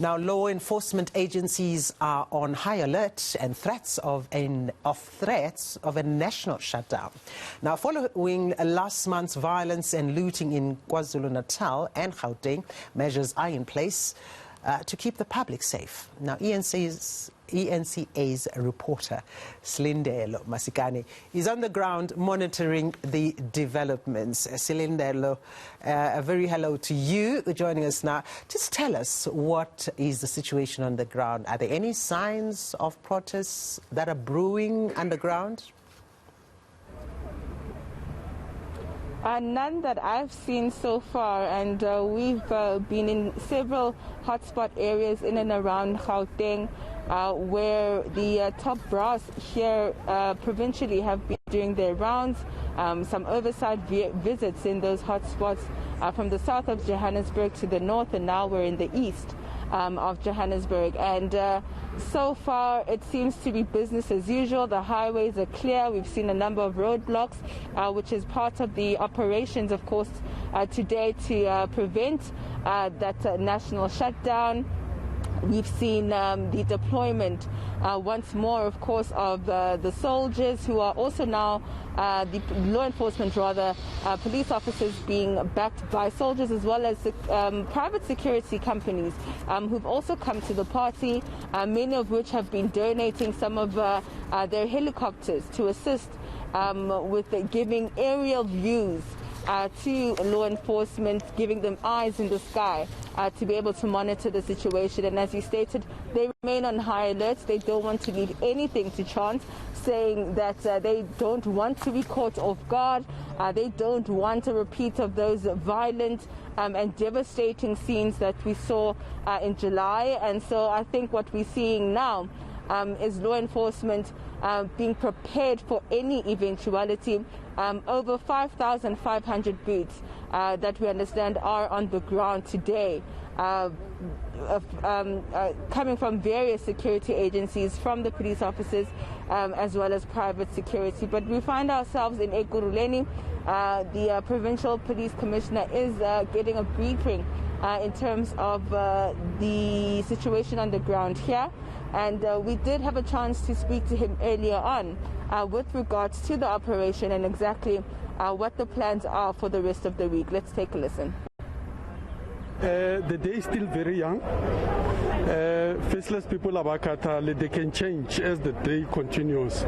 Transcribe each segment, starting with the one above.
Now, law enforcement agencies are on high alert and threats of a national shutdown. Now, following last month's violence and looting in KwaZulu-Natal and Gauteng, measures are in place to keep the public safe. Now, eNCA's reporter, Silindelo Masikane, is on the ground monitoring the developments. Silindelo, a very hello to you joining us now. Just tell us, what is the situation on the ground? Are there any signs of protests that are brewing underground? None that I've seen so far, and we've been in several hotspot areas in and around Gauteng where the top brass here provincially have been doing their rounds, some oversight visits in those hotspots from the south of Johannesburg to the north, and now we're in the east of Johannesburg. And so far it seems to be business as usual. The highways are clear. We've seen a number of roadblocks, which is part of the operations, of course, today to prevent that national shutdown. We've seen the deployment once more, of course, of the soldiers, who are also now the law enforcement, police officers being backed by soldiers, as well as private security companies who've also come to the party, many of which have been donating some of their helicopters to assist with giving aerial views to law enforcement, giving them eyes in the sky to be able to monitor the situation. And as you stated, they remain on high alert. They don't want to leave anything to chance, saying that they don't want to be caught off guard. They don't want a repeat of those violent and devastating scenes that we saw in July. And so I think what we're seeing now is law enforcement being prepared for any eventuality. Over 5,500 boots that we understand are on the ground today, coming from various security agencies, from the police officers, as well as private security. But we find ourselves in Ekurhuleni. The provincial police commissioner is getting a briefing in terms of the situation on the ground here. And we did have a chance to speak to him earlier on with regards to the operation and exactly what the plans are for the rest of the week. Let's take a listen. The day is still very young. Faceless people of Akatale, they can change as the day continues.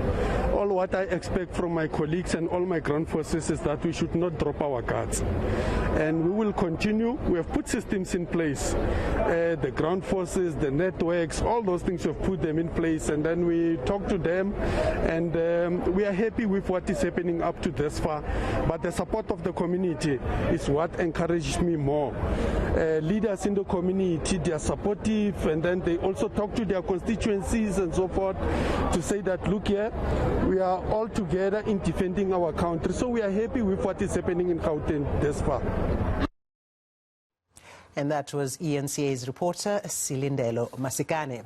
All what I expect from my colleagues and all my ground forces is that we should not drop our guards. And we will continue. We have put systems in place. The ground forces, the networks, all those things, we have put them in place. And then we talk to them. And we are happy with what is happening up to this far. But the support of the community is what encourages me more. Leaders in the community, they are supportive, and then they also talk to their constituencies and so forth to say that, look here, we are all together in defending our country. So we are happy with what is happening in Gauteng this far. And that was eNCA's reporter, Silindelo Masikane.